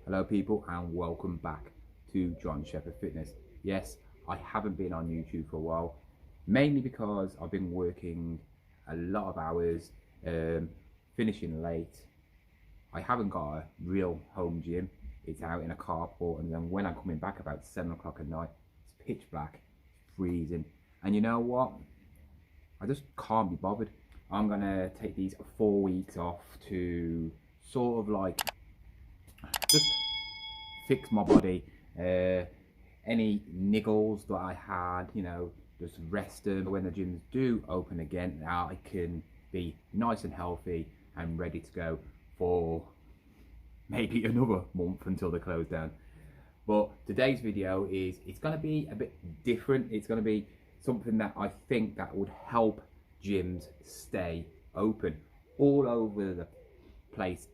Hello people and welcome back to Jon Sheppard Fitness. Yes, I haven't been on YouTube for a while, mainly because I've been working a lot of hours, finishing late. I haven't got a real home gym. It's out in a carport, and then when I'm coming back about 7 o'clock at night, it's pitch black, freezing. And you know what? I just can't be bothered. I'm gonna take these 4 weeks off to sort of like just fix my body, any niggles that I had, just rest them. When the gyms do open again, now I can be nice and healthy and ready to go for maybe another month until they close down. But today's video it's going to be a bit different. It's going to be something that I think that would help gyms stay open all over the place,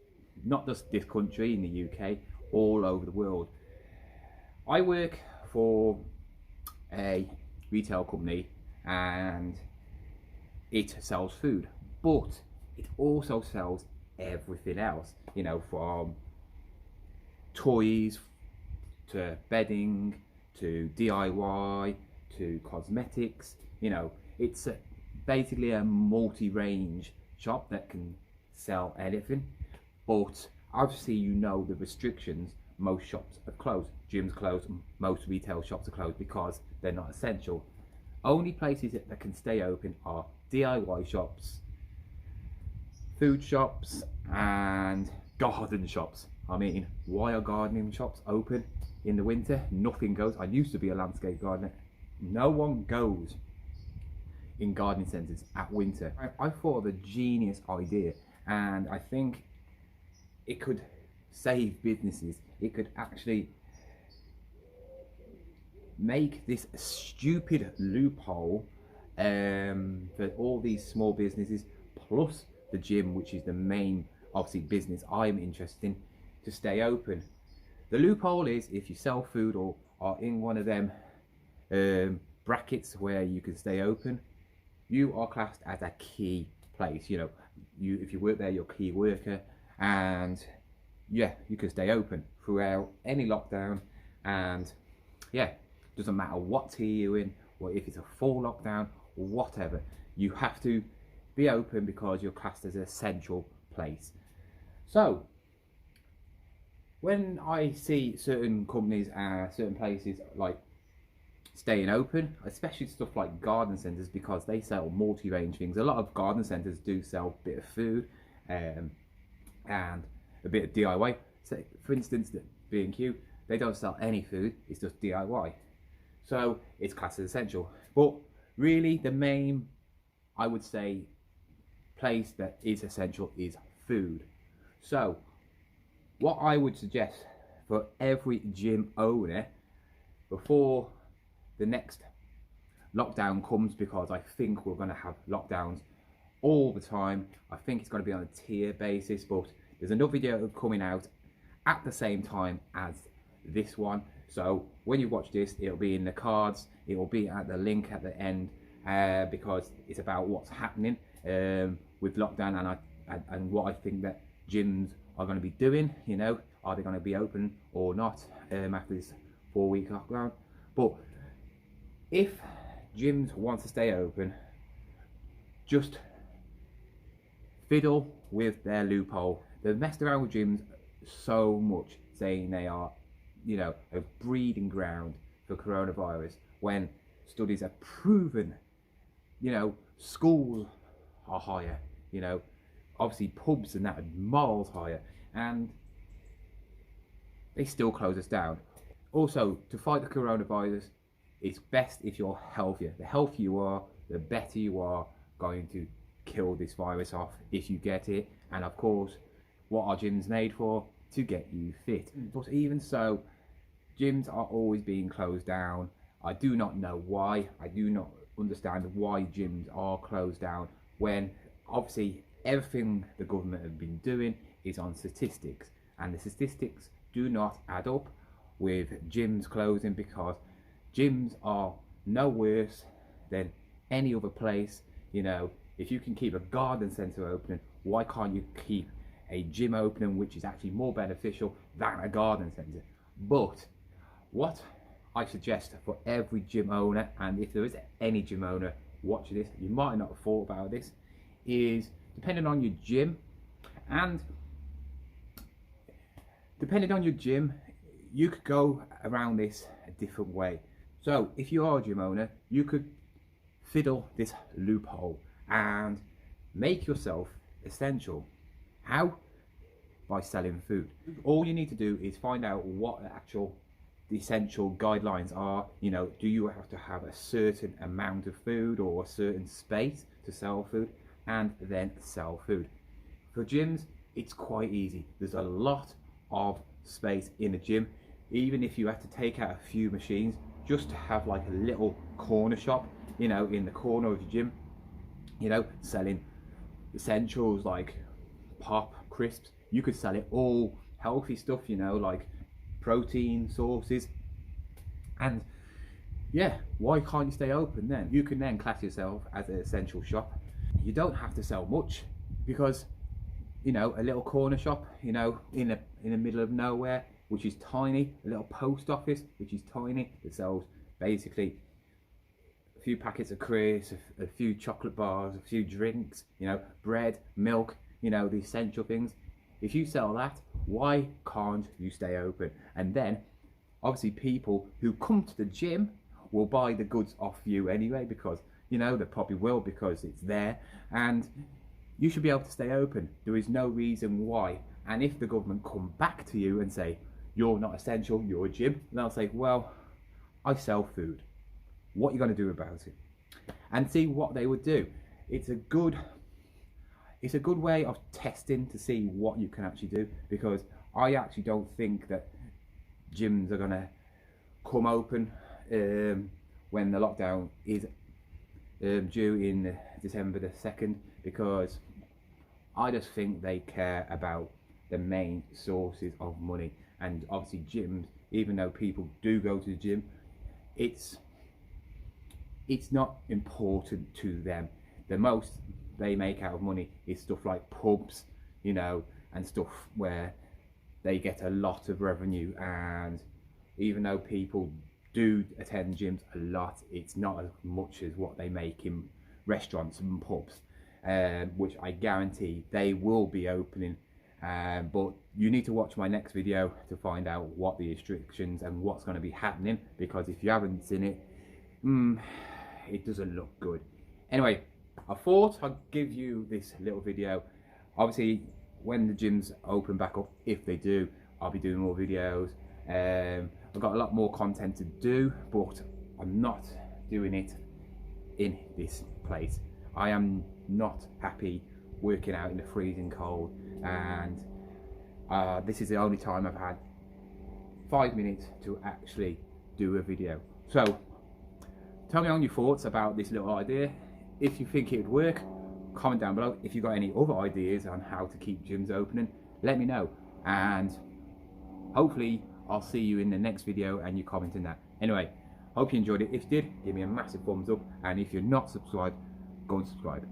not just this country, in the UK, all over the world. I work for a retail company and it sells food, but it also sells everything else, from toys to bedding to DIY to cosmetics. It's basically a multi-range shop that can sell anything. But obviously, the restrictions. Most shops are closed, gyms closed, most retail shops are closed because they're not essential. Only places that can stay open are DIY shops, food shops and garden shops. I mean, why are gardening shops open in the winter? Nothing goes. I used to be a landscape gardener. No one goes in gardening centres at winter. I thought of a genius idea, and I think it could save businesses. It could actually make this stupid loophole for all these small businesses, plus the gym, which is the main, obviously, business I'm interested in, to stay open. The loophole is if you sell food or are in one of them brackets where you can stay open, you are classed as a key place. If you work there, you're a key worker, and yeah, you can stay open throughout any lockdown. And yeah, doesn't matter what tier you're in, or if it's a full lockdown or whatever, you have to be open because you're classed as an essential place. So when I see certain companies and certain places like staying open, especially stuff like garden centres, because they sell multi-range things. A lot of garden centres do sell a bit of food and a bit of DIY. So for instance, the B&Q, they don't sell any food, it's just DIY. So it's classed as essential. But really the main, I would say, place that is essential is food. So what I would suggest for every gym owner before the next lockdown comes, because I think we're going to have lockdowns all the time. I think it's going to be on a tier basis, but there's another video coming out at the same time as this one. So when you watch this, it'll be in the cards, it will be at the link at the end, because it's about what's happening with lockdown and what I think that gyms are going to be doing. Are they going to be open or not after this 4-week lockdown? But if gyms want to stay open, just fiddle with their loophole. They've messed around with gyms so much, saying they are, a breeding ground for coronavirus, when studies have proven, schools are higher, obviously pubs and that are miles higher, and they still close us down. Also, to fight the coronavirus, it's best if you're healthier. The healthier you are, the better you are going to kill this virus off if you get it. And of course, what are gyms made for? To get you fit. But even so, gyms are always being closed down. I do not know why. I do not understand why gyms are closed down, when obviously everything the government have been doing is on statistics, and the statistics do not add up with gyms closing, because gyms are no worse than any other place. If you can keep a garden centre open, why can't you keep a gym opening, which is actually more beneficial than a garden centre. But what I suggest for every gym owner, and if there is any gym owner watching this, you might not have thought about this, is depending on your gym, and depending on your gym, you could go around this a different way. So if you are a gym owner, you could fiddle this loophole and make yourself essential. How? By selling food. All you need to do is find out what the actual essential guidelines are. You know, do you have to have a certain amount of food or a certain space to sell food, and then sell food. For gyms, it's quite easy. There's a lot of space in a gym. Even if you have to take out a few machines, just to have like a little corner shop, you know, in the corner of your gym, you know, selling essentials like pop, crisps. You could sell it all, healthy stuff, you know, like protein sources. And yeah, why can't you stay open then? You can then class yourself as an essential shop. You don't have to sell much, because, you know, a little corner shop, you know, in the middle of nowhere, which is tiny, a little post office, which is tiny, that sells basically a few packets of crisps, a few chocolate bars, a few drinks, you know, bread, milk, you know, the essential things. If you sell that, why can't you stay open? And then obviously people who come to the gym will buy the goods off you anyway, because, you know, they probably will, because it's there, and you should be able to stay open. There is no reason why. And if the government come back to you and say, you're not essential, you're a gym, they'll say, well, I sell food. What are you going to do about it? And see what they would do. It's a good way of testing to see what you can actually do, because I actually don't think that gyms are going to come open when the lockdown is due in December the 2nd, because I just think they care about the main sources of money. And obviously gyms, even though people do go to the gym, it's not important to them. The most they make out of money is stuff like pubs, you know, and stuff where they get a lot of revenue. And even though people do attend gyms a lot, it's not as much as what they make in restaurants and pubs, which I guarantee they will be opening. But you need to watch my next video to find out what the restrictions and what's going to be happening, because if you haven't seen it, it doesn't look good. Anyway, I thought I'd give you this little video. Obviously, when the gyms open back up, if they do, I'll be doing more videos. I've got a lot more content to do, but I'm not doing it in this place. I am not happy working out in the freezing cold, and this is the only time I've had 5 minutes to actually do a video. So tell me on your thoughts about this little idea. If you think it would work, comment down below. If you've got any other ideas on how to keep gyms opening, let me know, and hopefully I'll see you in the next video and you comment in that. Anyway, hope you enjoyed it. If you did, give me a massive thumbs up, and if you're not subscribed, go and subscribe.